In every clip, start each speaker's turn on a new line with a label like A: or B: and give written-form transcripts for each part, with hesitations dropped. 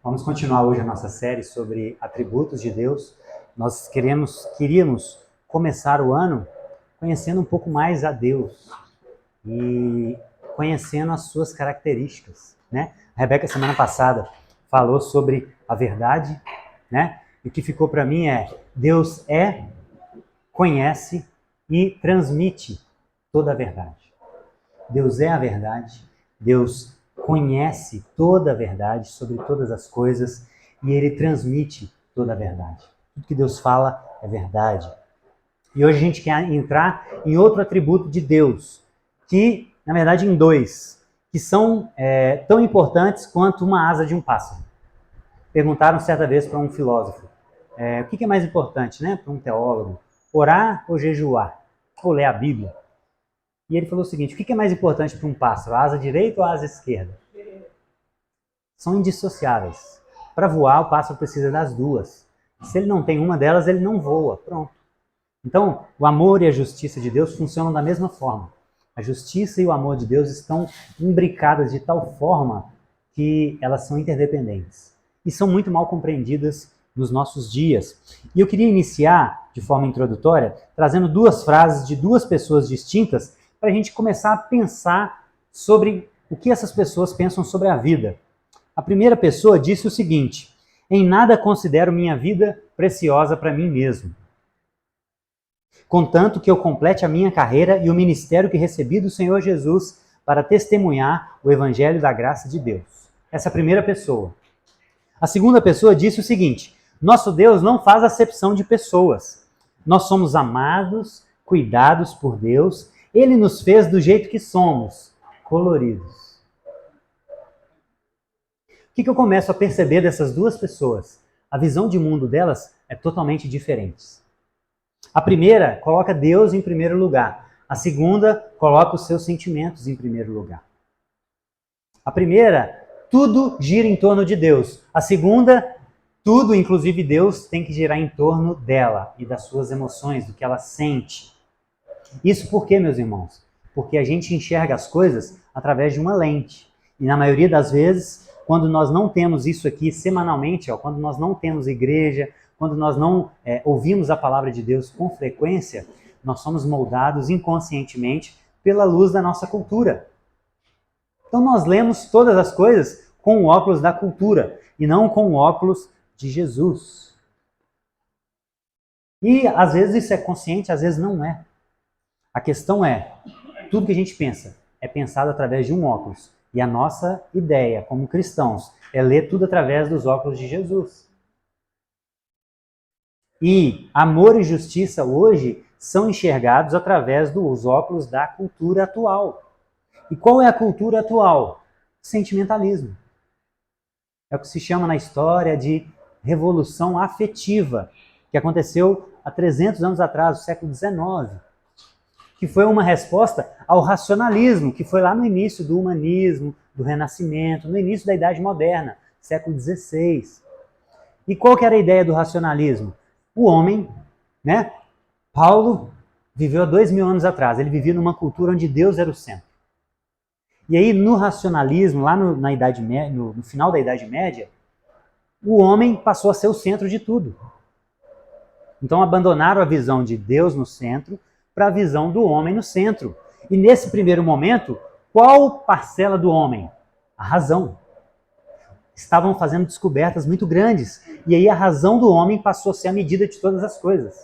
A: Vamos continuar hoje a nossa série sobre atributos de Deus. Nós queríamos começar o ano conhecendo um pouco mais a Deus e conhecendo as suas características, né? A Rebeca, semana passada, falou sobre a verdade, né? E o que ficou para mim é: Deus conhece e transmite toda a verdade. Deus é a verdade, Deus conhece toda a verdade sobre todas as coisas e Ele transmite toda a verdade. Tudo que Deus fala é verdade. E hoje a gente quer entrar em outro atributo de Deus, que, na verdade, em dois, que são tão importantes quanto uma asa de um pássaro. Perguntaram certa vez para um filósofo, o que é mais importante, né, para um teólogo, orar ou jejuar? Ou ler a Bíblia? E ele falou o seguinte: o que é mais importante para um pássaro, a asa direita ou a asa esquerda? São indissociáveis. Para voar, o pássaro precisa das duas. Se ele não tem uma delas, ele não voa. Pronto. Então, o amor e a justiça de Deus funcionam da mesma forma. A justiça e o amor de Deus estão imbricadas de tal forma que elas são interdependentes. E são muito mal compreendidas nos nossos dias. E eu queria iniciar, de forma introdutória, trazendo duas frases de duas pessoas distintas para a gente começar a pensar sobre o que essas pessoas pensam sobre a vida. A primeira pessoa disse o seguinte: em nada considero minha vida preciosa para mim mesmo, contanto que eu complete a minha carreira e o ministério que recebi do Senhor Jesus para testemunhar o evangelho da graça de Deus. Essa é a primeira pessoa. A segunda pessoa disse o seguinte: nosso Deus não faz acepção de pessoas. Nós somos amados, cuidados por Deus. Ele nos fez do jeito que somos, coloridos. O que eu começo a perceber dessas duas pessoas? A visão de mundo delas é totalmente diferente. A primeira coloca Deus em primeiro lugar. A segunda coloca os seus sentimentos em primeiro lugar. A primeira, tudo gira em torno de Deus. A segunda, tudo, inclusive Deus, tem que girar em torno dela e das suas emoções, do que ela sente. Isso por quê, meus irmãos? Porque a gente enxerga as coisas através de uma lente. E na maioria das vezes, quando nós não temos isso aqui semanalmente, quando nós não temos igreja, quando nós não ouvimos a palavra de Deus com frequência, nós somos moldados inconscientemente pela luz da nossa cultura. Então nós lemos todas as coisas com o óculos da cultura e não com o óculos de Jesus. E às vezes isso é consciente, às vezes não é. A questão é, tudo que a gente pensa é pensado através de um óculos. E a nossa ideia, como cristãos, é ler tudo através dos óculos de Jesus. E amor e justiça hoje são enxergados através dos óculos da cultura atual. E qual é a cultura atual? Sentimentalismo. É o que se chama na história de revolução afetiva, que aconteceu há 300 anos atrás, no século XIX. Que foi uma resposta ao racionalismo, que foi lá no início do humanismo, do Renascimento, no início da Idade Moderna, século XVI. E qual que era a ideia do racionalismo? O homem, né? Paulo viveu há 2000 anos atrás, ele vivia numa cultura onde Deus era o centro. E aí, no racionalismo, lá na Idade Média, no final da Idade Média, o homem passou a ser o centro de tudo. Então, abandonaram a visão de Deus no centro para a visão do homem no centro. E nesse primeiro momento, qual parcela do homem? A razão. Estavam fazendo descobertas muito grandes. E aí a razão do homem passou a ser a medida de todas as coisas.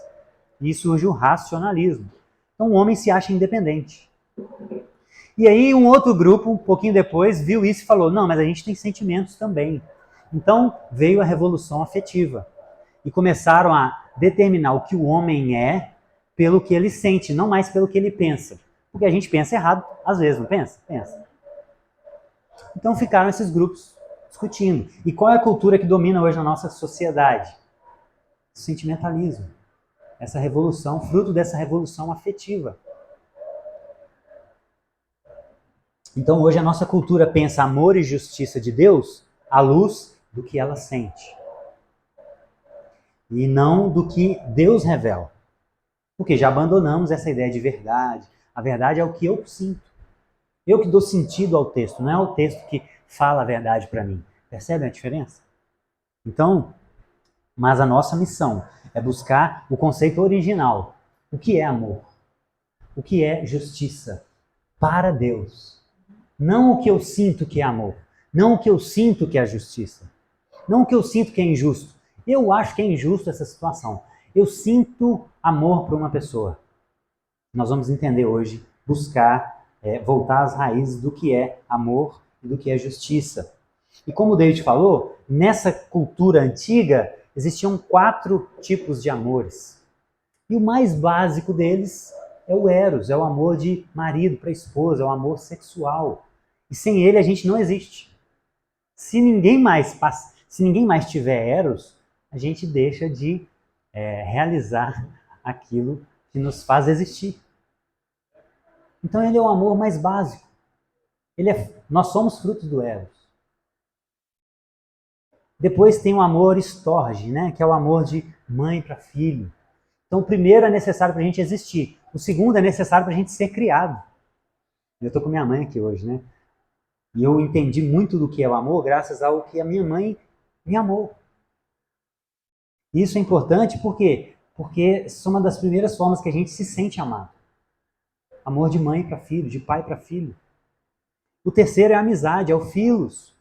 A: E surge o racionalismo. Então o homem se acha independente. E aí um outro grupo, um pouquinho depois, viu isso e falou: não, mas a gente tem sentimentos também. Então veio a revolução afetiva. E começaram a determinar o que o homem é pelo que ele sente, não mais pelo que ele pensa. Porque a gente pensa errado, às vezes, não pensa? Pensa. Então ficaram esses grupos discutindo. E qual é a cultura que domina hoje na nossa sociedade? O sentimentalismo. Essa revolução, fruto dessa revolução afetiva. Então hoje a nossa cultura pensa amor e justiça de Deus à luz do que ela sente. E não do que Deus revela. Porque já abandonamos essa ideia de verdade. A verdade é o que eu sinto. Eu que dou sentido ao texto, não é o texto que fala a verdade para mim. Percebem a diferença? Então, mas a nossa missão é buscar o conceito original. O que é amor? O que é justiça? Para Deus. Não o que eu sinto que é amor. Não o que eu sinto que é justiça. Não o que eu sinto que é injusto. Eu acho que é injusto essa situação. Eu sinto amor por uma pessoa. Nós vamos entender hoje, buscar, voltar às raízes do que é amor e do que é justiça. E como o David falou, nessa cultura antiga existiam 4 tipos de amores. E o mais básico deles é o eros, é o amor de marido para esposa, é o amor sexual. E sem ele a gente não existe. Se ninguém mais tiver eros, a gente deixa de realizar aquilo que nos faz existir. Então ele é o amor mais básico. Nós somos frutos do eros. Depois tem o amor estorge, né? Que é o amor de mãe para filho. Então o primeiro é necessário para a gente existir. O segundo é necessário para a gente ser criado. Eu estou com minha mãe aqui hoje, né? E eu entendi muito do que é o amor graças ao que a minha mãe me amou. Isso é importante por quê? Porque isso é uma das primeiras formas que a gente se sente amado. Amor de mãe para filho, de pai para filho. O terceiro é a amizade, é o filos,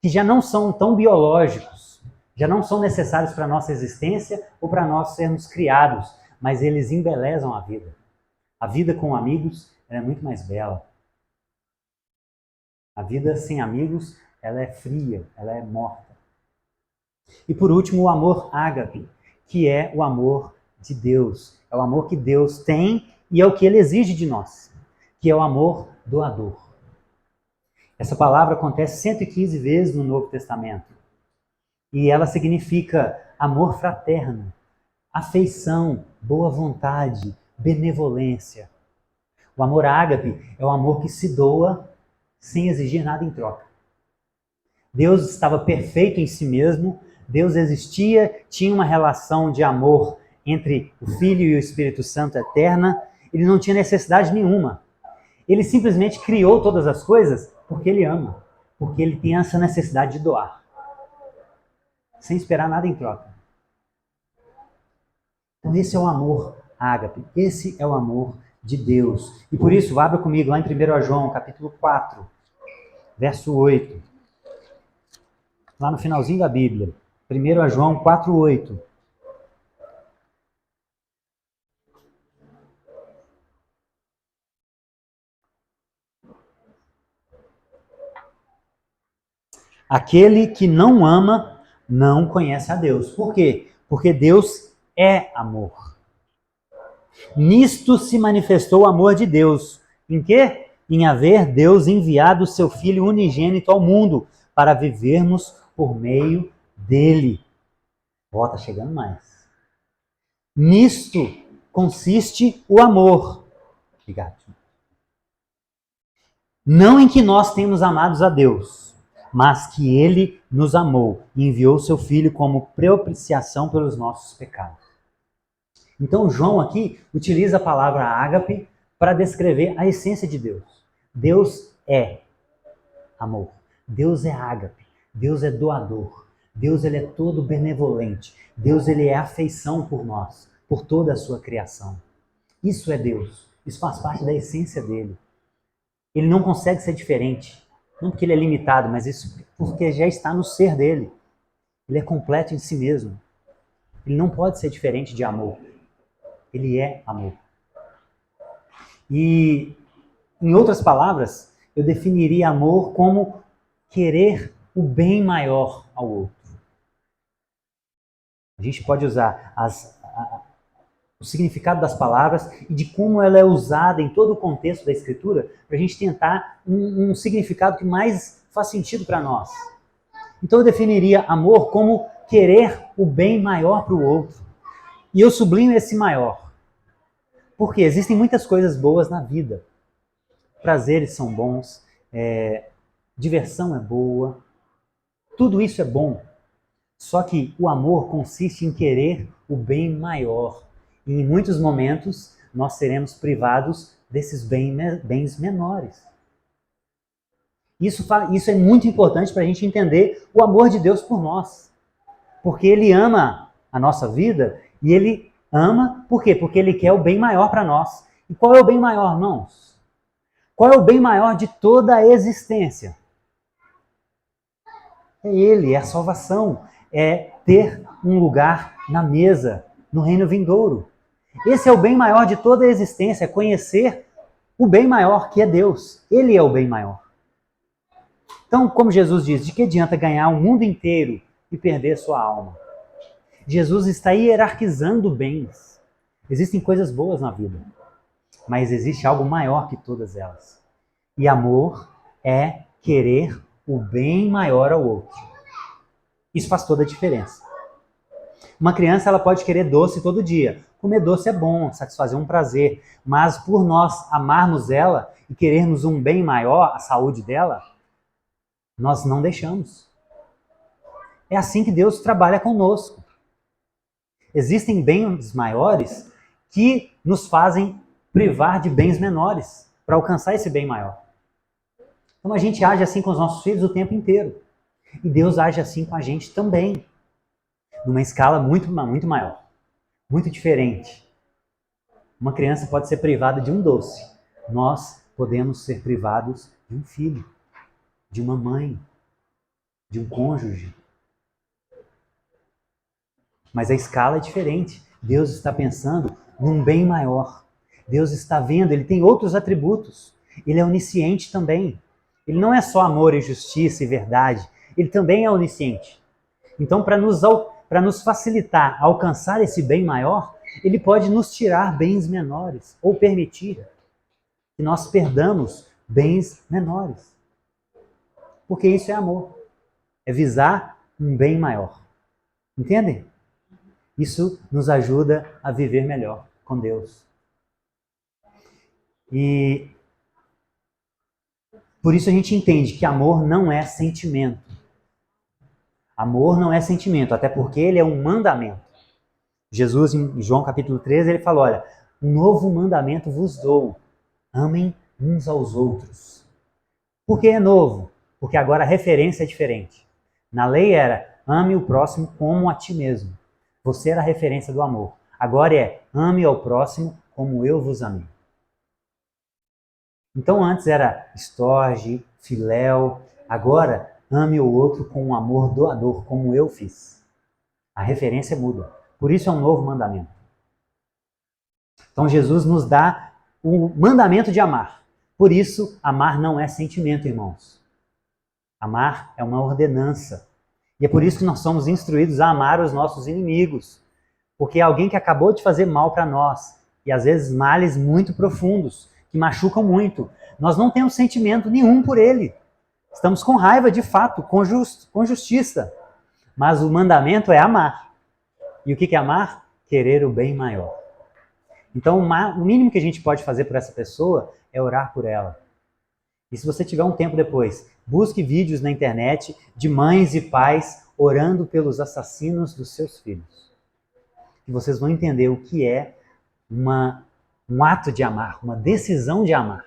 A: que já não são tão biológicos, já não são necessários para a nossa existência ou para nós sermos criados, mas eles embelezam a vida. A vida com amigos ela é muito mais bela. A vida sem amigos ela é fria, ela é morta. E por último, o amor ágape, que é o amor de Deus. É o amor que Deus tem e é o que Ele exige de nós, que é o amor doador. Essa palavra acontece 115 vezes no Novo Testamento. E ela significa amor fraterno, afeição, boa vontade, benevolência. O amor ágape é o amor que se doa sem exigir nada em troca. Deus estava perfeito em si mesmo, Deus existia, tinha uma relação de amor entre o Filho e o Espírito Santo eterna, ele não tinha necessidade nenhuma. Ele simplesmente criou todas as coisas porque ele ama, porque ele tem essa necessidade de doar, sem esperar nada em troca. Então esse é o amor ágape, esse é o amor de Deus. E por isso, abra comigo lá em 1 João, capítulo 4, verso 8. Lá no finalzinho da Bíblia. 1 João 4, 8. Aquele que não ama não conhece a Deus. Por quê? Porque Deus é amor. Nisto se manifestou o amor de Deus. Em quê? Em haver Deus enviado o seu Filho unigênito ao mundo para vivermos por meio dele. Ó, tá chegando mais. Nisto consiste o amor. Obrigado. Não em que nós temos amados a Deus, mas que Ele nos amou e enviou seu Filho como propiciação pelos nossos pecados. Então João aqui utiliza a palavra ágape para descrever a essência de Deus. Deus é amor. Deus é ágape. Deus é doador. Deus ele é todo benevolente. Deus ele é afeição por nós, por toda a sua criação. Isso é Deus. Isso faz parte da essência dele. Ele não consegue ser diferente. Não porque ele é limitado, mas isso porque já está no ser dele. Ele é completo em si mesmo. Ele não pode ser diferente de amor. Ele é amor. E, em outras palavras, eu definiria amor como querer o bem maior ao outro. A gente pode usar o significado das palavras e de como ela é usada em todo o contexto da Escritura para a gente tentar um significado que mais faz sentido para nós. Então eu definiria amor como querer o bem maior para o outro. E eu sublinho esse maior. Porque existem muitas coisas boas na vida. Prazeres são bons, diversão é boa, tudo isso é bom. Só que o amor consiste em querer o bem maior. E em muitos momentos nós seremos privados desses bens menores. Isso é muito importante para a gente entender o amor de Deus por nós. Porque Ele ama a nossa vida e Ele ama, por quê? Porque Ele quer o bem maior para nós. E qual é o bem maior, irmãos? Qual é o bem maior de toda a existência? É Ele, é a salvação, é ter um lugar na mesa, no reino vindouro. Esse é o bem maior de toda a existência, é conhecer o bem maior, que é Deus. Ele é o bem maior. Então, como Jesus diz, de que adianta ganhar o mundo inteiro e perder sua alma? Jesus está hierarquizando bens. Existem coisas boas na vida, mas existe algo maior que todas elas. E amor é querer o bem maior ao outro. Isso faz toda a diferença. Uma criança ela pode querer doce todo dia. Comer doce é bom, satisfazer um prazer. Mas por nós amarmos ela e querermos um bem maior, a saúde dela, nós não deixamos. É assim que Deus trabalha conosco. Existem bens maiores que nos fazem privar de bens menores para alcançar esse bem maior. Então a gente age assim com os nossos filhos o tempo inteiro. E Deus age assim com a gente também. Numa escala muito maior. Muito diferente. Uma criança pode ser privada de um doce. Nós podemos ser privados de um filho, de uma mãe, de um cônjuge. Mas a escala é diferente. Deus está pensando num bem maior. Deus está vendo, Ele tem outros atributos. Ele é onisciente também. Ele não é só amor e justiça e verdade. Ele também é onisciente. Então, para nos facilitar alcançar esse bem maior, Ele pode nos tirar bens menores ou permitir que nós perdamos bens menores. Porque isso é amor. É visar um bem maior. Entendem? Isso nos ajuda a viver melhor com Deus. E por isso a gente entende que amor não é sentimento. Amor não é sentimento, até porque ele é um mandamento. Jesus, em João capítulo 13, ele falou, olha, um novo mandamento vos dou, amem uns aos outros. Por que é novo? Porque agora a referência é diferente. Na lei era, ame o próximo como a ti mesmo. Você era a referência do amor. Agora é, ame ao próximo como eu vos amei. Então antes era estorge, filéu, agora ame o outro com um amor doador, como eu fiz. A referência muda. Por isso é um novo mandamento. Então Jesus nos dá o mandamento de amar. Por isso, amar não é sentimento, irmãos. Amar é uma ordenança. E é por isso que nós somos instruídos a amar os nossos inimigos. Porque é alguém que acabou de fazer mal para nós. E às vezes males muito profundos, que machucam muito. Nós não temos sentimento nenhum por ele. Estamos com raiva de fato, com justiça. Mas o mandamento é amar. E o que é amar? Querer o bem maior. Então o mínimo que a gente pode fazer por essa pessoa é orar por ela. E se você tiver um tempo depois, busque vídeos na internet de mães e pais orando pelos assassinos dos seus filhos. E vocês vão entender o que é um ato de amar, uma decisão de amar.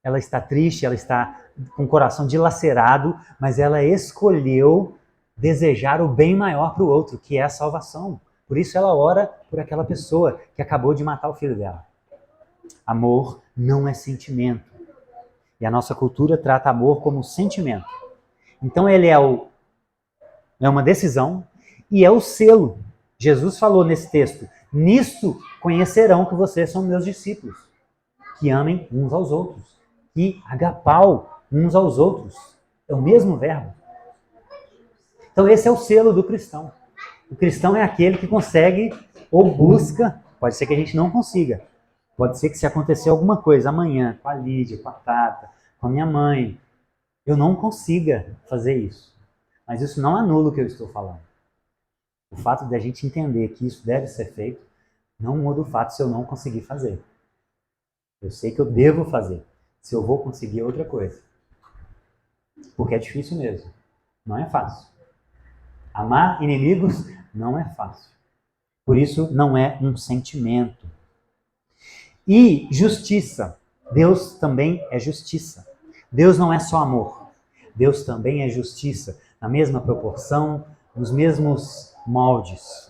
A: Ela está triste, ela está com o coração dilacerado, mas ela escolheu desejar o bem maior para o outro, que é a salvação. Por isso ela ora por aquela pessoa que acabou de matar o filho dela. Amor não é sentimento. E a nossa cultura trata amor como sentimento. Então ele é uma decisão e é o selo. Jesus falou nesse texto, nisto conhecerão que vocês são meus discípulos, que amem uns aos outros, que agapau uns aos outros. É o mesmo verbo. Então esse é o selo do cristão. O cristão é aquele que consegue ou busca, pode ser que a gente não consiga, pode ser que se acontecer alguma coisa amanhã, com a Lídia, com a Tata, com a minha mãe, eu não consiga fazer isso. Mas isso não anula o que eu estou falando. O fato de a gente entender que isso deve ser feito, não muda o fato se eu não conseguir fazer. Eu sei que eu devo fazer. Se eu vou conseguir é outra coisa. Porque é difícil mesmo. Não é fácil. Amar inimigos não é fácil. Por isso, não é um sentimento. E justiça. Deus também é justiça. Deus não é só amor. Deus também é justiça, na mesma proporção, nos mesmos moldes.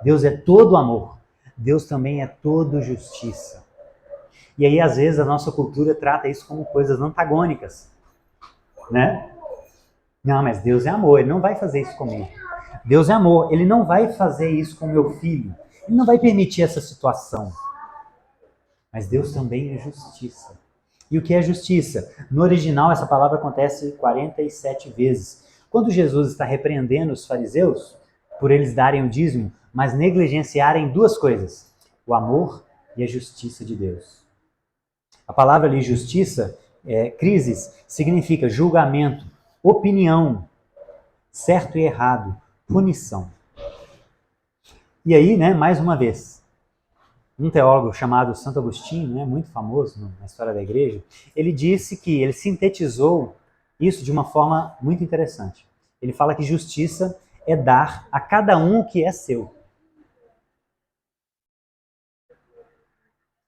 A: Deus é todo amor. Deus também é todo justiça. E aí, às vezes, a nossa cultura trata isso como coisas antagônicas, né? Não, mas Deus é amor, Ele não vai fazer isso comigo. Deus é amor, Ele não vai fazer isso com meu filho. Ele não vai permitir essa situação. Mas Deus também é justiça. E o que é justiça? No original, essa palavra acontece 47 vezes. Quando Jesus está repreendendo os fariseus por eles darem o dízimo, mas negligenciarem duas coisas: o amor e a justiça de Deus. A palavra ali, justiça, crises, significa julgamento, opinião, certo e errado, punição. E aí, né, mais uma vez, um teólogo chamado Santo Agostinho, né, muito famoso na história da igreja, ele disse que ele sintetizou isso de uma forma muito interessante. Ele fala que justiça é dar a cada um o que é seu.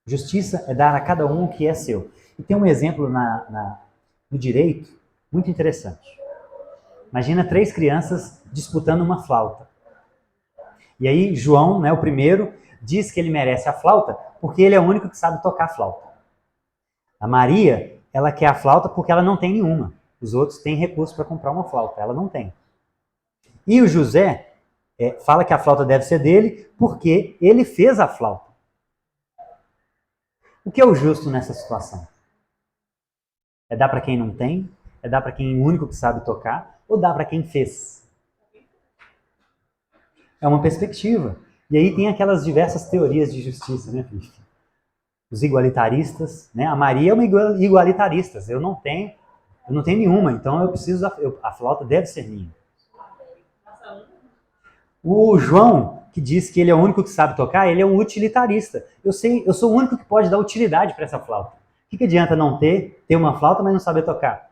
A: Justiça é dar a cada um o que é seu. E tem um exemplo no direito muito interessante. Imagina 3 crianças disputando uma flauta. E aí João, né, o primeiro, diz que ele merece a flauta porque ele é o único que sabe tocar a flauta. A Maria, ela quer a flauta porque ela não tem nenhuma. Os outros têm recurso para comprar uma flauta, ela não tem. E o José fala que a flauta deve ser dele porque ele fez a flauta. O que é o justo nessa situação? É dar para quem não tem? É dar para quem é o único que sabe tocar? Ou dar para quem fez? É uma perspectiva. E aí tem aquelas diversas teorias de justiça, né, Felipe? Os igualitaristas, né? A Maria é uma igualitarista. Eu não tenho nenhuma, então eu preciso a flauta deve ser minha. O João, que diz que ele é o único que sabe tocar, ele é um utilitarista. Eu sou o único que pode dar utilidade para essa flauta. O que adianta não ter uma flauta, mas não saber tocar?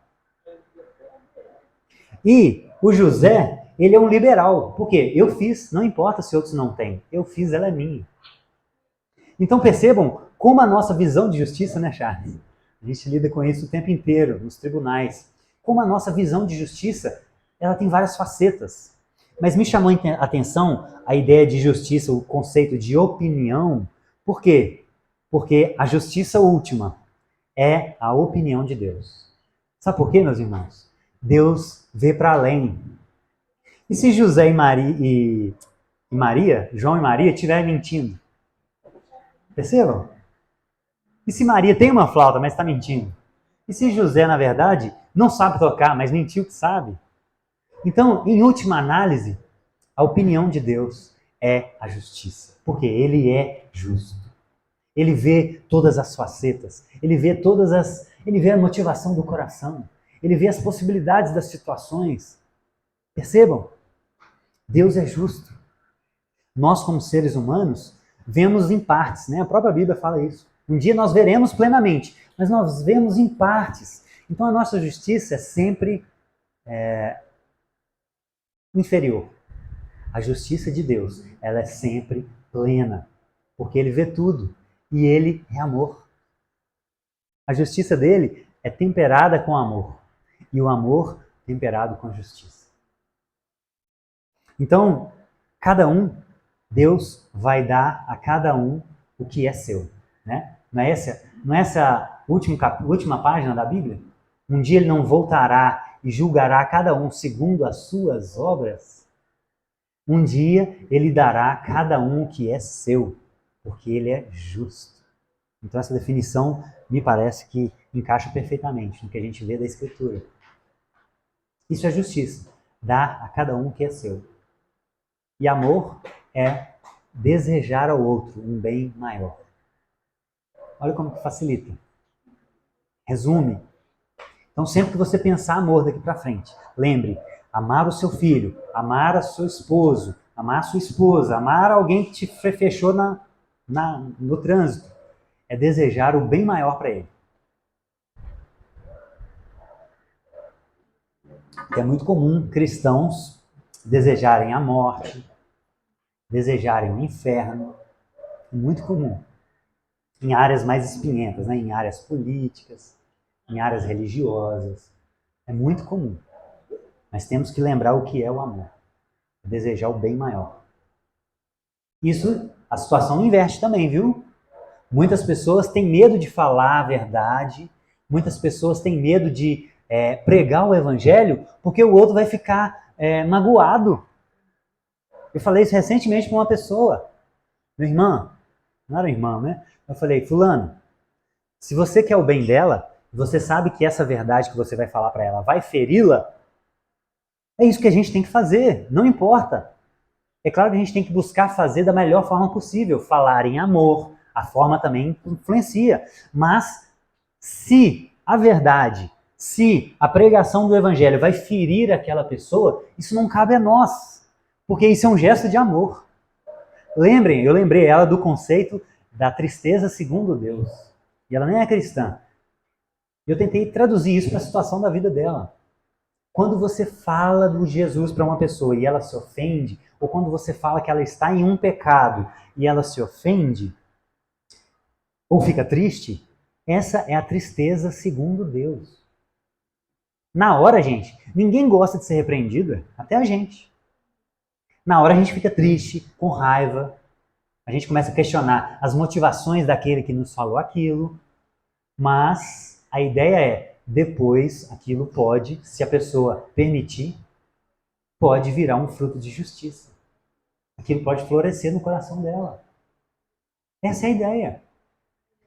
A: E o José, ele é um liberal. Por quê? Eu fiz, não importa se outros não têm. Eu fiz, ela é minha. Então percebam como a nossa visão de justiça, né, Charles? A gente lida com isso o tempo inteiro, nos tribunais. Como a nossa visão de justiça, ela tem várias facetas. Mas me chamou a atenção a ideia de justiça, o conceito de opinião. Por quê? Porque a justiça última é a opinião de Deus. Sabe por quê, meus irmãos? Deus vê para além. E se José e Maria, João e Maria, estiverem mentindo? Percebam? E se Maria tem uma flauta, mas está mentindo? E se José, na verdade, não sabe tocar, mas mentiu que sabe? Então, em última análise, a opinião de Deus é a justiça. Porque Ele é justo. Ele vê todas as facetas. Ele vê a motivação do coração. Ele vê as possibilidades das situações. Percebam? Deus é justo. Nós, como seres humanos, vemos em partes, né? A própria Bíblia fala isso. Um dia nós veremos plenamente, mas nós vemos em partes. Então a nossa justiça é sempre inferior. A justiça de Deus, ela é sempre plena, porque Ele vê tudo e Ele é amor. A justiça dele é temperada com amor e o amor temperado com justiça. Então, Deus vai dar a cada um o que é seu, né? Não é essa última página da Bíblia? Um dia Ele não voltará e julgará cada um segundo as suas obras? Um dia Ele dará a cada um o que é seu, porque Ele é justo. Então essa definição me parece que encaixa perfeitamente no que a gente vê da Escritura. Isso é justiça, dar a cada um o que é seu. E amor é desejar ao outro um bem maior. Olha como que facilita. Resume. Então sempre que você pensar amor daqui para frente, lembre, amar o seu filho, amar o seu esposo, amar a sua esposa, amar alguém que te fechou no trânsito, é desejar o bem maior para ele. É muito comum cristãos desejarem a morte, desejarem o inferno. É muito comum. Em áreas mais espinhentas, né? Em áreas políticas. em áreas religiosas. É muito comum. Mas temos que lembrar o que é o amor. Desejar o bem maior. Isso, a situação inverte também, viu? Muitas pessoas têm medo de falar a verdade, muitas pessoas têm medo de pregar o evangelho, porque o outro vai ficar magoado. Eu falei isso recentemente com uma pessoa, minha irmã, não era irmã, né? Eu falei, fulano, se você quer o bem dela, você sabe que essa verdade que você vai falar para ela vai feri-la, é isso que a gente tem que fazer, não importa. É claro que a gente tem que buscar fazer da melhor forma possível, falar em amor, a forma também influencia. Mas se a verdade, se a pregação do evangelho vai ferir aquela pessoa, isso não cabe a nós, porque isso é um gesto de amor. Eu lembrei ela do conceito da tristeza segundo Deus. E ela nem é cristã. Eu tentei traduzir isso para a situação da vida dela. Quando você fala do Jesus para uma pessoa e ela se ofende, ou quando você fala que ela está em um pecado e ela se ofende, ou fica triste, essa é a tristeza segundo Deus. Na hora, gente, ninguém gosta de ser repreendido, até a gente. Na hora a gente fica triste, com raiva, a gente começa a questionar as motivações daquele que nos falou aquilo, mas a ideia é, depois aquilo pode, se a pessoa permitir, pode virar um fruto de justiça. Aquilo pode florescer no coração dela. Essa é a ideia.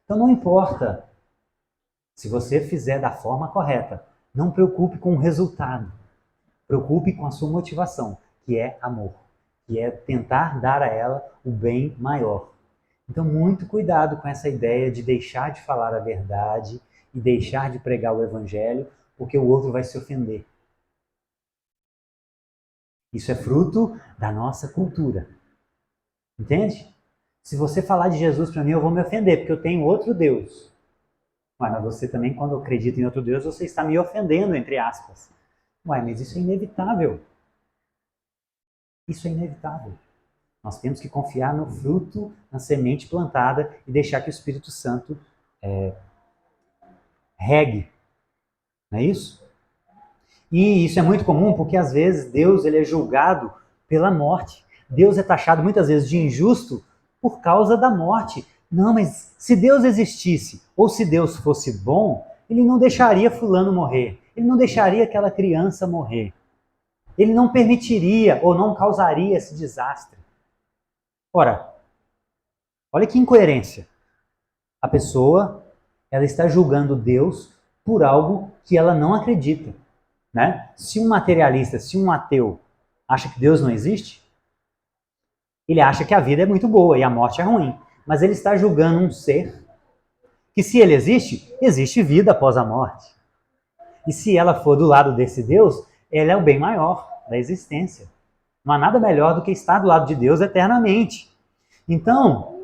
A: Então não importa se você fizer da forma correta, não preocupe com o resultado. Preocupe com a sua motivação, que é amor, que é tentar dar a ela o bem maior. Então muito cuidado com essa ideia de deixar de falar a verdade e deixar de pregar o evangelho, porque o outro vai se ofender. Isso é fruto da nossa cultura. Entende? Se você falar de Jesus para mim, eu vou me ofender, porque eu tenho outro Deus. Mas você também, quando acredita em outro Deus, você está me ofendendo, entre aspas. Mas isso é inevitável. Isso é inevitável. Nós temos que confiar no fruto, na semente plantada e deixar que o Espírito Santo regue. Não é isso? E isso é muito comum porque, às vezes, Deus ele é julgado pela morte. Deus é taxado, muitas vezes, de injusto por causa da morte. Não, mas se Deus existisse, ou se Deus fosse bom, ele não deixaria fulano morrer. Ele não deixaria aquela criança morrer. Ele não permitiria ou não causaria esse desastre. Ora, olha que incoerência. A pessoa, ela está julgando Deus por algo que ela não acredita. Né? Se um materialista, se um ateu acha que Deus não existe, ele acha que a vida é muito boa e a morte é ruim. Mas ele está julgando um ser que, se ele existe, existe vida após a morte. E se ela for do lado desse Deus, ela é o bem maior da existência. Não há nada melhor do que estar do lado de Deus eternamente. Então,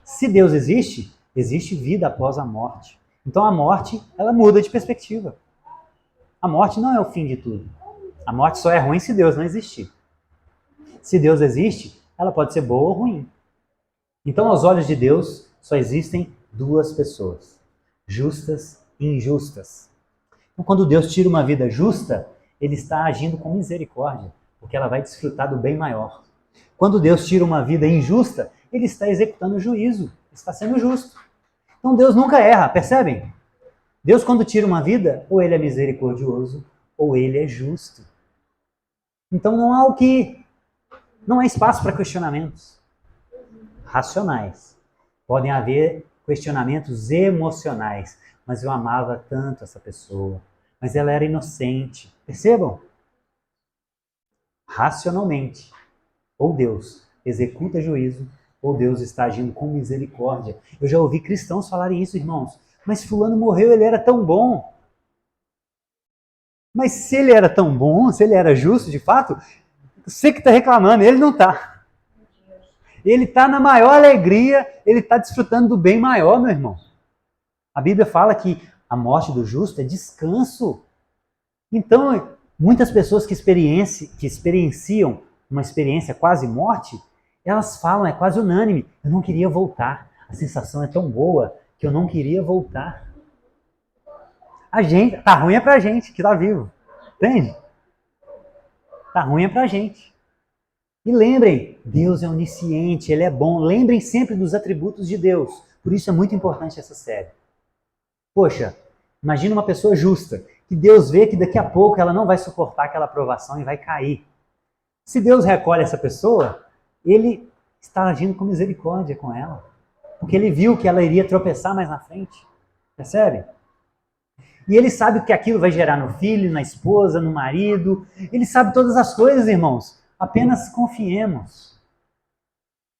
A: se Deus existe, existe vida após a morte. Então a morte, ela muda de perspectiva. A morte não é o fim de tudo. A morte só é ruim se Deus não existir. Se Deus existe, ela pode ser boa ou ruim. Então, aos olhos de Deus, só existem duas pessoas, justas e injustas. Então, quando Deus tira uma vida justa, ele está agindo com misericórdia, porque ela vai desfrutar do bem maior. Quando Deus tira uma vida injusta, ele está executando o juízo, está sendo justo. Então, Deus nunca erra, percebem? Deus, quando tira uma vida, ou ele é misericordioso, ou ele é justo. Então, não há espaço para questionamentos racionais. Podem haver questionamentos emocionais. Mas eu amava tanto essa pessoa. Mas ela era inocente. Percebam? Racionalmente. Ou Deus executa juízo, ou Deus está agindo com misericórdia. Eu já ouvi cristãos falarem isso, irmãos. Mas fulano morreu, ele era tão bom. Mas se ele era tão bom, se ele era justo de fato, você que está reclamando, ele não está. Ele está na maior alegria, ele está desfrutando do bem maior, meu irmão. A Bíblia fala que a morte do justo é descanso. Então, muitas pessoas que experienciam uma experiência quase morte, elas falam, é quase unânime, eu não queria voltar. A sensação é tão boa que eu não queria voltar. A gente, tá ruim é pra gente que tá vivo. Entende? Tá ruim é pra gente. E lembrem, Deus é onisciente, Ele é bom. Lembrem sempre dos atributos de Deus. Por isso é muito importante essa série. Poxa, imagina uma pessoa justa, que Deus vê que daqui a pouco ela não vai suportar aquela aprovação e vai cair. Se Deus recolhe essa pessoa, Ele está agindo com misericórdia com ela. Porque Ele viu que ela iria tropeçar mais na frente. Percebe? E Ele sabe que aquilo vai gerar no filho, na esposa, no marido. Ele sabe todas as coisas, irmãos. Apenas confiemos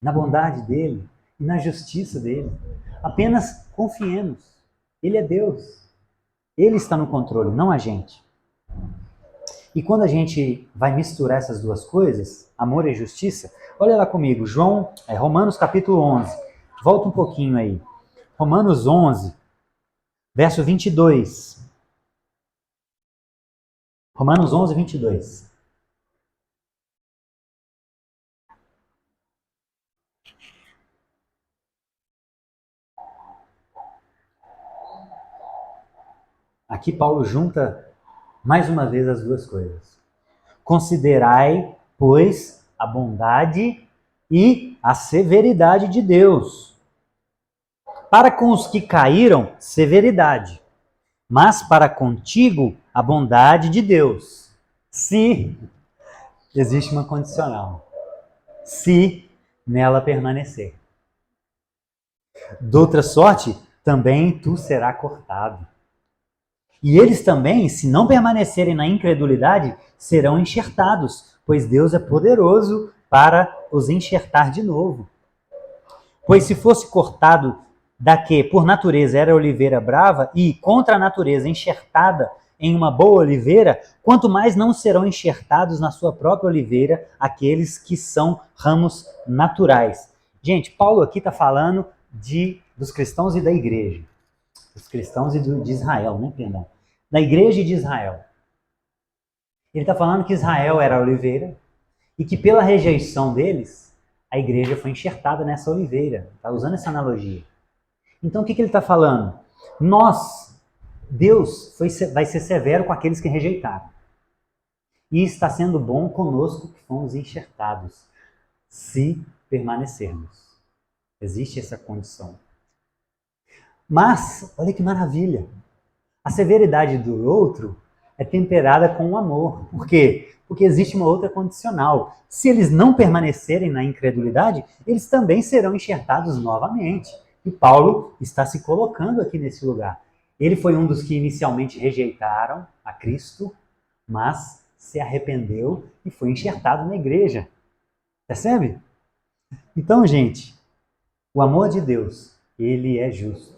A: na bondade dEle e na justiça dEle. Apenas confiemos. Ele é Deus. Ele está no controle, não a gente. E quando a gente vai misturar essas duas coisas, amor e justiça, olha lá comigo, Romanos capítulo 11. Volta um pouquinho aí. Romanos 11, verso 22. Romanos 11, 22. Aqui Paulo junta mais uma vez as duas coisas. Considerai, pois, a bondade e a severidade de Deus. Para com os que caíram, severidade, mas para contigo, a bondade de Deus. Se existe uma condicional. Se nela permanecer. Doutra sorte, também tu será cortado. E eles também, se não permanecerem na incredulidade, serão enxertados, pois Deus é poderoso para os enxertar de novo. Pois se fosse cortado da que, por natureza, era oliveira brava e, contra a natureza, enxertada em uma boa oliveira, quanto mais não serão enxertados na sua própria oliveira aqueles que são ramos naturais. Gente, Paulo aqui está falando dos cristãos e da igreja. Dos cristãos e de Israel, né? Perdão. Da igreja de Israel. Ele está falando que Israel era a oliveira e que pela rejeição deles, a igreja foi enxertada nessa oliveira. Está usando essa analogia. Então o que ele está falando? Deus vai ser severo com aqueles que rejeitaram. E está sendo bom conosco que fomos enxertados, se permanecermos. Existe essa condição. Mas, olha que maravilha, a severidade do outro é temperada com o amor. Por quê? Porque existe uma outra condicional. Se eles não permanecerem na incredulidade, eles também serão enxertados novamente. E Paulo está se colocando aqui nesse lugar. Ele foi um dos que inicialmente rejeitaram a Cristo, mas se arrependeu e foi enxertado na igreja. Percebe? Então, gente, o amor de Deus, ele é justo.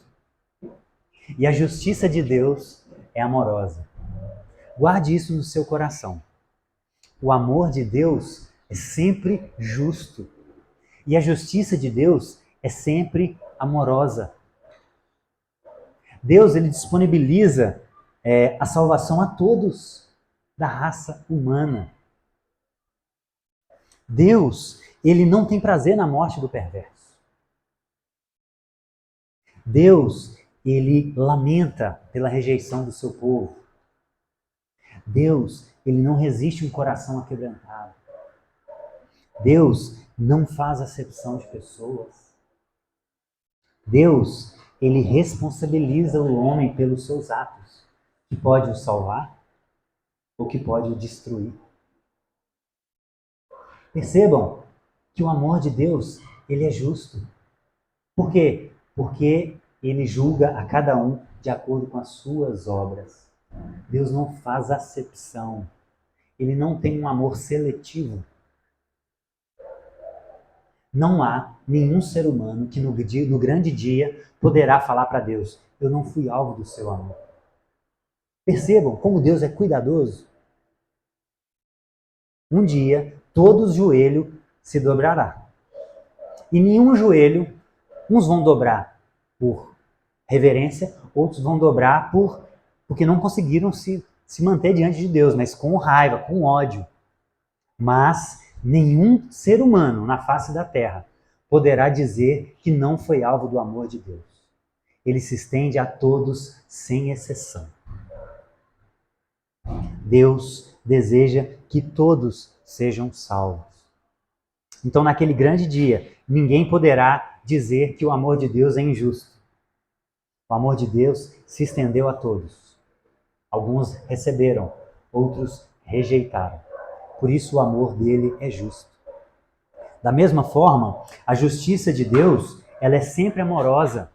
A: E a justiça de Deus é amorosa. Guarde isso no seu coração. O amor de Deus é sempre justo. E a justiça de Deus é sempre amorosa. Deus, ele disponibiliza a salvação a todos da raça humana. Deus, ele não tem prazer na morte do perverso. Deus, ele lamenta pela rejeição do seu povo. Deus, ele não resiste um coração aquebrantado. Deus não faz acepção de pessoas. Deus, ele responsabiliza o homem pelos seus atos, que pode o salvar ou que pode o destruir. Percebam que o amor de Deus, ele é justo. Por quê? Porque ele julga a cada um de acordo com as suas obras. Deus não faz acepção. Ele não tem um amor seletivo. Não há nenhum ser humano que no grande dia poderá falar para Deus: eu não fui alvo do seu amor. Percebam como Deus é cuidadoso. Um dia, todo joelho se dobrará. E nenhum joelho, uns vão dobrar por reverência, outros vão dobrar porque não conseguiram se manter diante de Deus, mas com raiva, com ódio. Mas nenhum ser humano na face da terra poderá dizer que não foi alvo do amor de Deus. Ele se estende a todos sem exceção. Deus deseja que todos sejam salvos. Então, naquele grande dia, ninguém poderá dizer que o amor de Deus é injusto. O amor de Deus se estendeu a todos. Alguns receberam, outros rejeitaram. Por isso o amor dele é justo. Da mesma forma, a justiça de Deus, ela é sempre amorosa.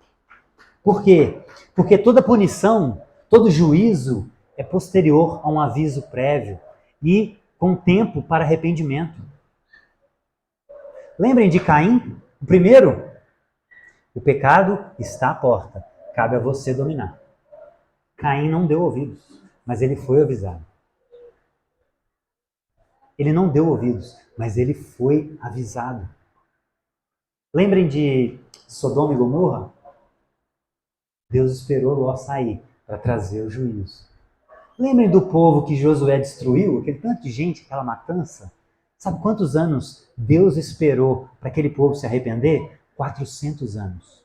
A: Por quê? Porque toda punição, todo juízo é posterior a um aviso prévio e com tempo para arrependimento. Lembrem de Caim? O primeiro, o pecado está à porta. Cabe a você dominar. Caim não deu ouvidos, mas ele foi avisado. Ele não deu ouvidos, mas ele foi avisado. Lembrem de Sodoma e Gomorra? Deus esperou Ló sair para trazer o juízo. Lembrem do povo que Josué destruiu, aquele tanto de gente, aquela matança? Sabe quantos anos Deus esperou para aquele povo se arrepender? 400 anos.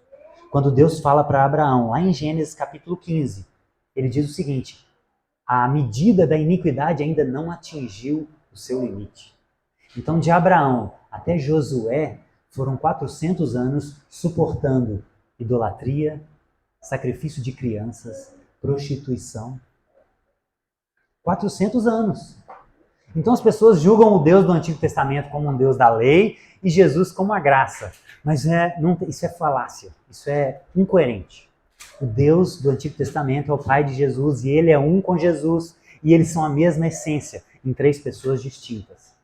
A: Quando Deus fala para Abraão, lá em Gênesis capítulo 15, ele diz o seguinte: a medida da iniquidade ainda não atingiu o seu limite. Então, de Abraão até Josué, foram 400 anos suportando idolatria, sacrifício de crianças, prostituição. 400 anos. Então as pessoas julgam o Deus do Antigo Testamento como um Deus da lei e Jesus como a graça. Mas isso é falácia, isso é incoerente. O Deus do Antigo Testamento é o Pai de Jesus e ele é um com Jesus e eles são a mesma essência em 3 pessoas distintas.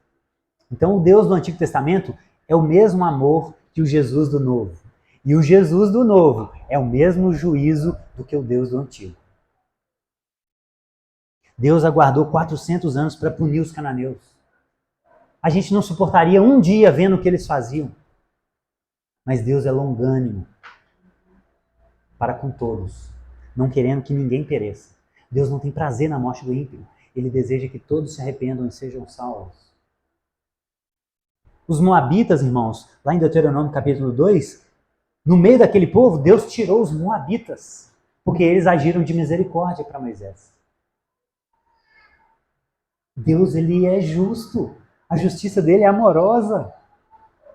A: Então o Deus do Antigo Testamento é o mesmo amor que o Jesus do Novo. E o Jesus do Novo é o mesmo juízo do que o Deus do Antigo. Deus aguardou 400 anos para punir os cananeus. A gente não suportaria um dia vendo o que eles faziam. Mas Deus é longânimo para com todos, não querendo que ninguém pereça. Deus não tem prazer na morte do ímpio. Ele deseja que todos se arrependam e sejam salvos. Os moabitas, irmãos, lá em Deuteronômio capítulo 2, no meio daquele povo, Deus tirou os moabitas, porque eles agiram de misericórdia para Moisés. Deus, ele é justo. A justiça dele é amorosa.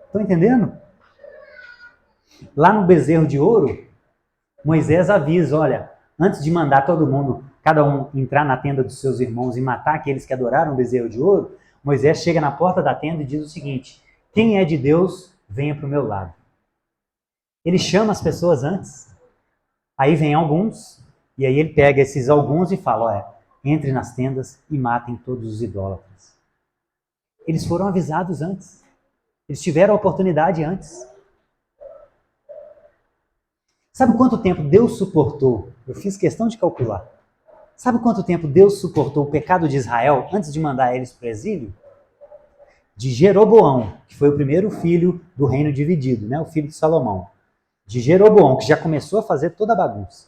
A: Estão entendendo? Lá no bezerro de ouro, Moisés avisa, olha, antes de mandar todo mundo, cada um entrar na tenda dos seus irmãos e matar aqueles que adoraram o bezerro de ouro, Moisés chega na porta da tenda e diz o seguinte: quem é de Deus, venha para o meu lado. Ele chama as pessoas antes. Aí vem alguns, e aí ele pega esses alguns e fala, olha, entre nas tendas e matem todos os idólatras. Eles foram avisados antes. Eles tiveram a oportunidade antes. Sabe quanto tempo Deus suportou? Eu fiz questão de calcular. Sabe quanto tempo Deus suportou o pecado de Israel antes de mandar eles para o exílio? De Jeroboão, que foi o primeiro filho do reino dividido, né? O filho de Salomão. De Jeroboão, que já começou a fazer toda a bagunça.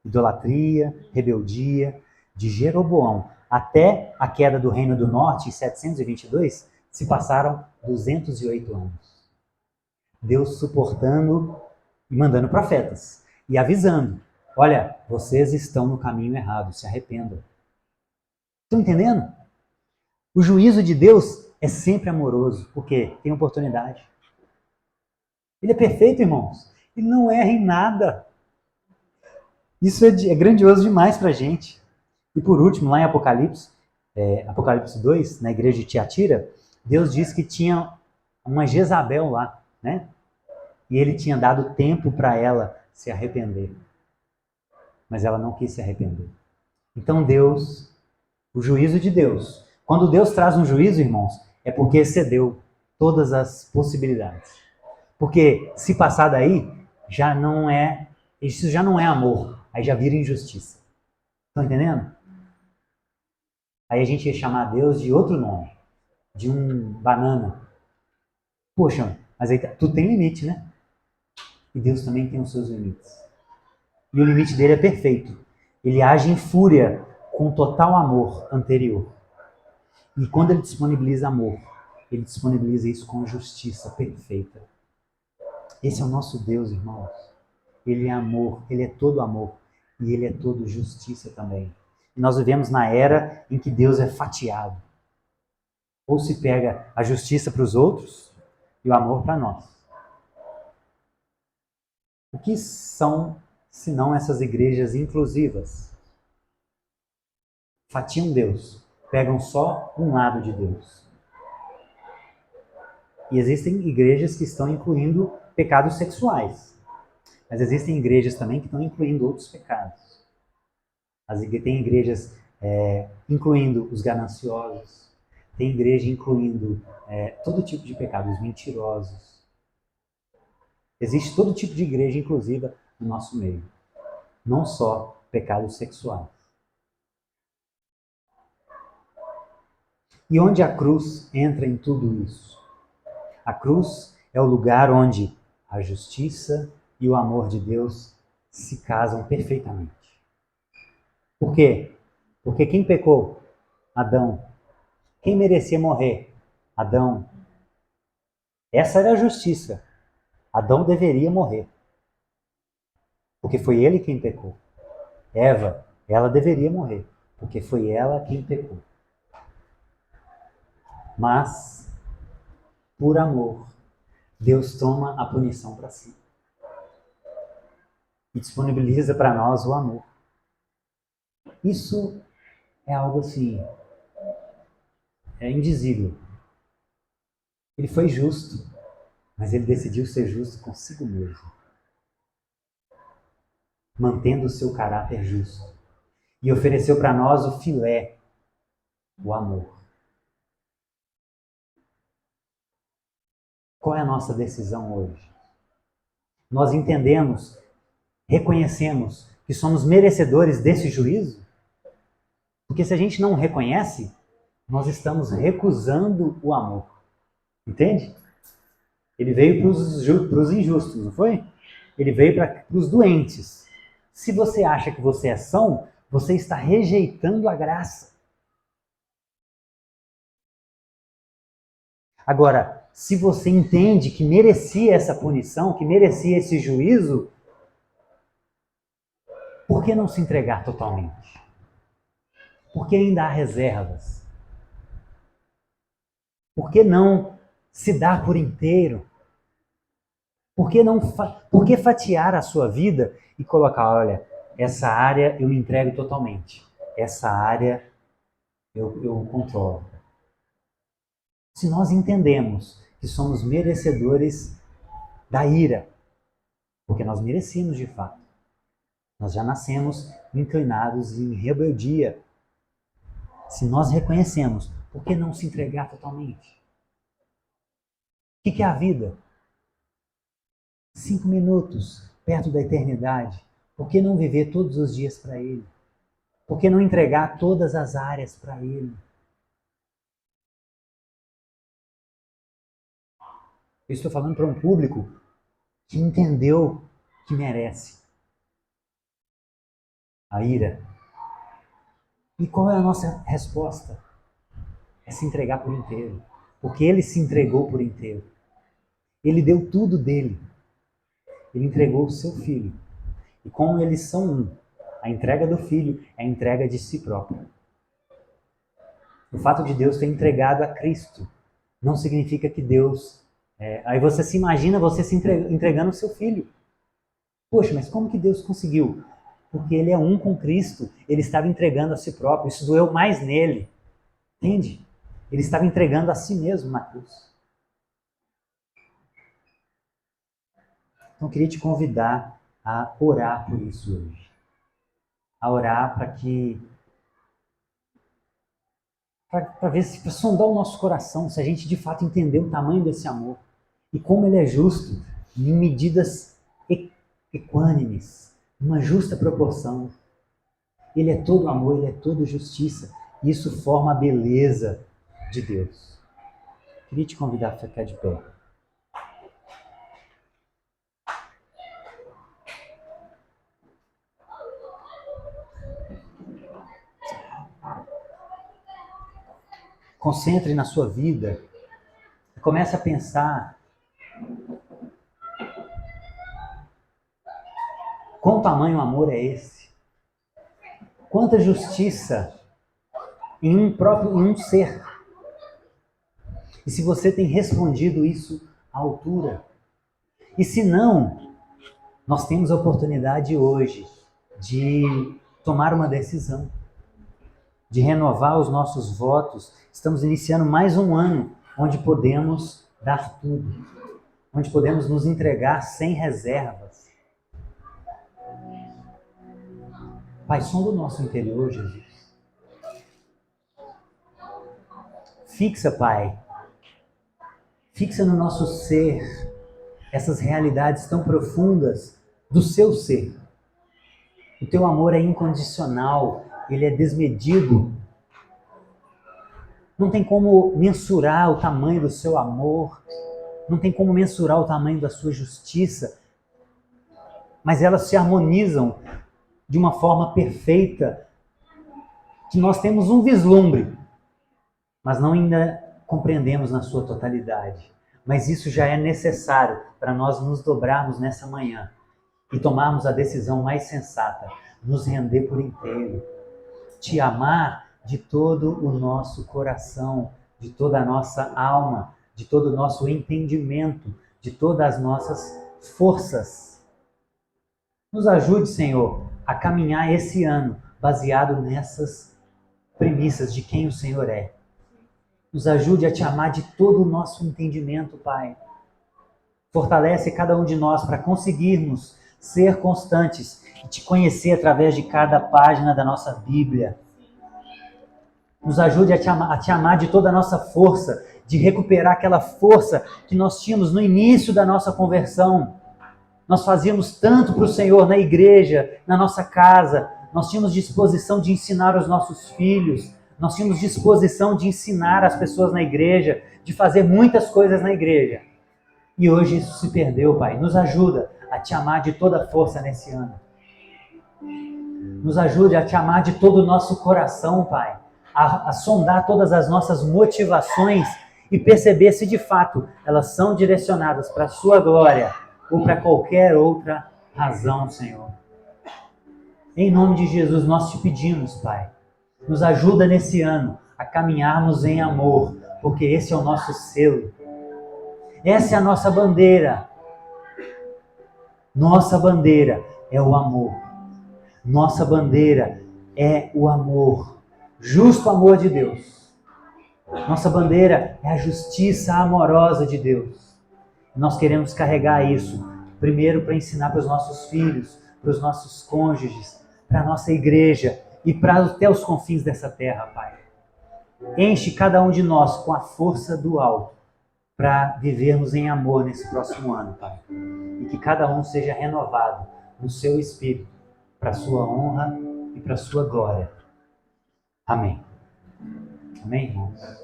A: Idolatria, rebeldia. De Jeroboão até a queda do reino do norte, em 722, se passaram 208 anos. Deus suportando e mandando profetas e avisando: olha, vocês estão no caminho errado, se arrependam. Estão entendendo? O juízo de Deus é sempre amoroso, porque tem oportunidade. Ele é perfeito, irmãos. Ele não erra em nada. Isso é grandioso demais para a gente. E por último, lá em Apocalipse 2, na igreja de Tiatira, Deus diz que tinha uma Jezabel lá, né? E ele tinha dado tempo para ela se arrepender. Mas ela não quis se arrepender. Então Deus, o juízo de Deus, quando Deus traz um juízo, irmãos, é porque excedeu todas as possibilidades. Porque se passar daí, isso já não é amor, aí já vira injustiça. Estão entendendo? Aí a gente ia chamar Deus de outro nome, de um banana. Poxa, mas aí tudo tem limite, né? E Deus também tem os seus limites. E o limite dele é perfeito. Ele age em fúria com total amor anterior. E quando ele disponibiliza amor, ele disponibiliza isso com justiça perfeita. Esse é o nosso Deus, irmãos. Ele é amor, ele é todo amor. E ele é todo justiça também. E nós vivemos na era em que Deus é fatiado. Ou se pega a justiça para os outros e o amor para nós. O que são, senão essas igrejas inclusivas? Fatiam Deus, pegam só um lado de Deus. E existem igrejas que estão incluindo pecados sexuais. Mas existem igrejas também que estão incluindo outros pecados. Tem igrejas incluindo os gananciosos. Tem igreja incluindo todo tipo de pecados, mentirosos. Existe todo tipo de igreja inclusiva no nosso meio. Não só pecados sexuais. E onde a cruz entra em tudo isso? A cruz é o lugar onde a justiça e o amor de Deus se casam perfeitamente. Por quê? Porque quem pecou? Adão. Quem merecia morrer? Adão. Essa era a justiça. Adão deveria morrer. Porque foi ele quem pecou. Eva, ela deveria morrer. Porque foi ela quem pecou. Mas, por amor, Deus toma a punição para si. E disponibiliza para nós o amor. Isso é algo assim, indizível. Ele foi justo, mas ele decidiu ser justo consigo mesmo. Mantendo o seu caráter justo. E ofereceu para nós o filé, o amor. Qual é a nossa decisão hoje? Nós entendemos, reconhecemos que somos merecedores desse juízo? Porque se a gente não reconhece, nós estamos recusando o amor. Entende? Ele veio para os injustos, não foi? Ele veio para os doentes. Se você acha que você é são, você está rejeitando a graça. Agora, se você entende que merecia essa punição, que merecia esse juízo, por que não se entregar totalmente? Por que ainda há reservas? Por que não se dar por inteiro? Por que fatiar a sua vida e colocar, olha, essa área eu me entrego totalmente. Essa área eu controlo. Se nós entendemos que somos merecedores da ira, porque nós merecemos de fato. Nós já nascemos inclinados em rebeldia. Se nós reconhecemos, por que não se entregar totalmente? O que é a vida? 5 minutos perto da eternidade. Por que não viver todos os dias para Ele? Por que não entregar todas as áreas para Ele? Eu estou falando para um público que entendeu que merece a ira. E qual é a nossa resposta? É se entregar por inteiro. Porque Ele se entregou por inteiro. Ele deu tudo dele. Ele entregou o seu filho. E como eles são um, a entrega do filho é a entrega de si próprio. O fato de Deus ter entregado a Cristo não significa que Deus... aí você se imagina você se entregando o seu filho. Poxa, mas como que Deus conseguiu? Porque ele é um com Cristo. Ele estava entregando a si próprio. Isso doeu mais nele. Entende? Ele estava entregando a si mesmo na cruz. Então eu queria te convidar a orar por isso hoje. A orar para ver se, para sondar o nosso coração, se a gente de fato entendeu o tamanho desse amor e como ele é justo em medidas equânimes, numa justa proporção. Ele é todo amor, ele é todo justiça. E isso forma a beleza de Deus. Queria te convidar a ficar de pé. Concentre na sua vida e comece a pensar quão tamanho amor é esse? Quanta justiça em um ser. E se você tem respondido isso à altura. E se não, nós temos a oportunidade hoje de tomar uma decisão, de renovar os nossos votos. Estamos iniciando mais um ano onde podemos dar tudo, onde podemos nos entregar sem reservas. Pai, som do nosso interior, Jesus. Fixa, Pai, fixa no nosso ser essas realidades tão profundas do seu ser. O teu amor é incondicional, ele é desmedido. Não tem como mensurar o tamanho do seu amor, não tem como mensurar o tamanho da sua justiça, mas elas se harmonizam de uma forma perfeita, que nós temos um vislumbre, mas não ainda compreendemos na sua totalidade. Mas isso já é necessário para nós nos dobrarmos nessa manhã e tomarmos a decisão mais sensata, nos render por inteiro, te amar de todo o nosso coração, de toda a nossa alma, de todo o nosso entendimento, de todas as nossas forças. Nos ajude, Senhor, a caminhar esse ano baseado nessas premissas de quem o Senhor é. Nos ajude a te amar de todo o nosso entendimento, Pai. Fortalece cada um de nós para conseguirmos ser constantes e te conhecer através de cada página da nossa Bíblia. Nos ajude a te amar de toda a nossa força, de recuperar aquela força que nós tínhamos no início da nossa conversão. Nós fazíamos tanto para o Senhor na igreja, na nossa casa, nós tínhamos disposição de ensinar os nossos filhos, nós tínhamos disposição de ensinar as pessoas na igreja, de fazer muitas coisas na igreja. E hoje isso se perdeu, Pai. Nos ajuda a te amar de toda a força nesse ano. Nos ajude a te amar de todo o nosso coração, Pai. A sondar todas as nossas motivações e perceber se de fato elas são direcionadas para a sua glória ou para qualquer outra razão, Senhor. Em nome de Jesus, nós te pedimos, Pai, nos ajuda nesse ano a caminharmos em amor, porque esse é o nosso selo. Essa é a nossa bandeira. Nossa bandeira é o amor. Nossa bandeira é o amor. Justo amor de Deus. Nossa bandeira é a justiça amorosa de Deus. Nós queremos carregar isso, primeiro para ensinar para os nossos filhos, para os nossos cônjuges, para a nossa igreja e para até os confins dessa terra, Pai. Enche cada um de nós com a força do alto para vivermos em amor nesse próximo ano, Pai. E que cada um seja renovado no seu espírito, para a sua honra e para a sua glória. Amém. Amém, irmãos?